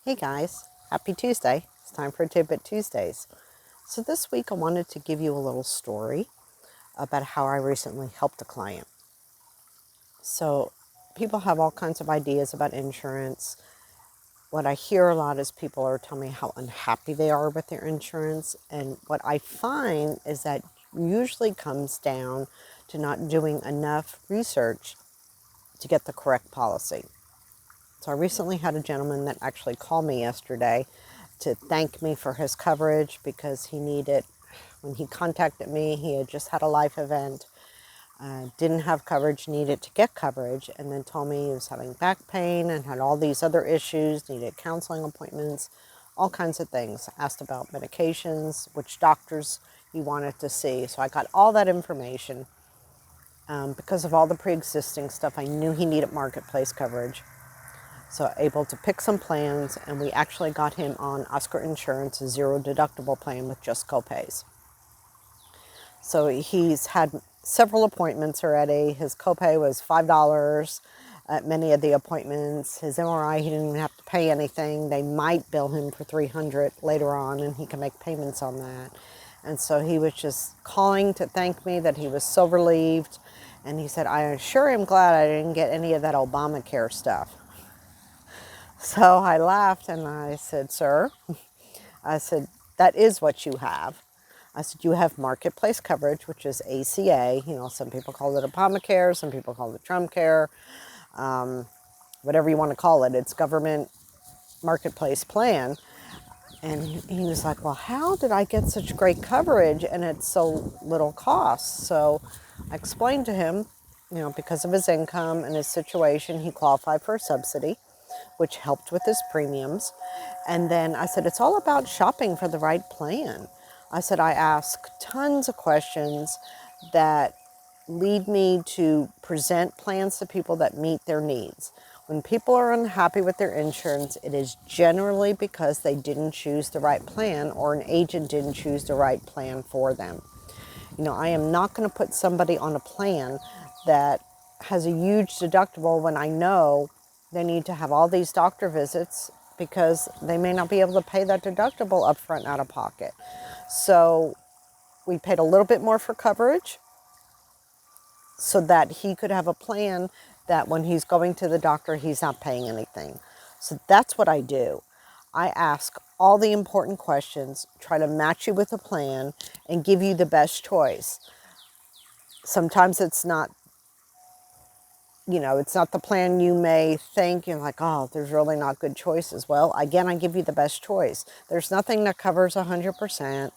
Hey guys, happy Tuesday. It's time for Tidbit Tuesdays. So this week I wanted to give you a little story about how I recently helped a client. So people have all kinds of ideas about insurance. What I hear a lot is people are telling me how unhappy they are with their insurance. And what I find is that usually comes down to not doing enough research to get the correct policy. So I recently had a gentleman that actually called me yesterday to thank me for his coverage because he needed, when he contacted me, he had just had a life event, didn't have coverage, needed to get coverage, and then told me he was having back pain and had all these other issues, needed counseling appointments, all kinds of things. Asked about medications, which doctors he wanted to see. So I got all that information. Because of all the pre-existing stuff, I knew he needed marketplace coverage. So able to pick some plans, and we actually got him on Oscar Insurance, a zero deductible plan with just copays. So he's had several appointments already. His copay was $5 at many of the appointments. His MRI, he didn't even have to pay anything. They might bill him for $300 later on, and he can make payments on that. And so he was just calling to thank me that he was so relieved. And he said, I sure am glad I didn't get any of that Obamacare stuff. So I laughed and I said, sir, I said, that is what you have. I said, you have marketplace coverage, which is ACA. You know, some people call it Obamacare, some people call it Trumpcare, whatever you want to call it. It's government marketplace plan. And he was like, well, how did I get such great coverage and it's so little cost? So I explained to him, you know, because of his income and his situation, he qualified for a subsidy, which helped with his premiums. And then I said, it's all about shopping for the right plan. I said, I ask tons of questions that lead me to present plans to people that meet their needs. When people are unhappy with their insurance, it is generally because they didn't choose the right plan or an agent didn't choose the right plan for them. You know, I am not going to put somebody on a plan that has a huge deductible when I know they need to have all these doctor visits because they may not be able to pay that deductible up front out of pocket. So we paid a little bit more for coverage so that he could have a plan that when he's going to the doctor, he's not paying anything. So that's what I do. I ask all the important questions, try to match you with a plan, and give you the best choice. Sometimes it's not, you know, it's not the plan you may think. You're like, oh, there's really not good choices. Well, again, I give you the best choice. There's nothing that covers 100%.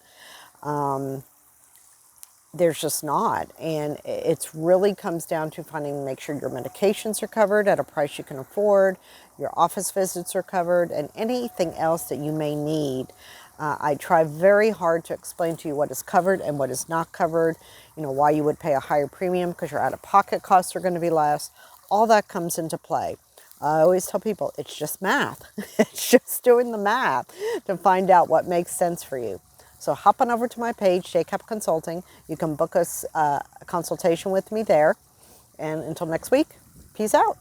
There's just not. And it really comes down to make sure your medications are covered at a price you can afford, your office visits are covered, and anything else that you may need. I try very hard to explain to you what is covered and what is not covered, you know, why you would pay a higher premium because your out-of-pocket costs are going to be less. All that comes into play. I always tell people it's just math. It's just doing the math to find out what makes sense for you. So hop on over to my page, JCAP Consulting. You can book us a consultation with me there. And until next week, peace out.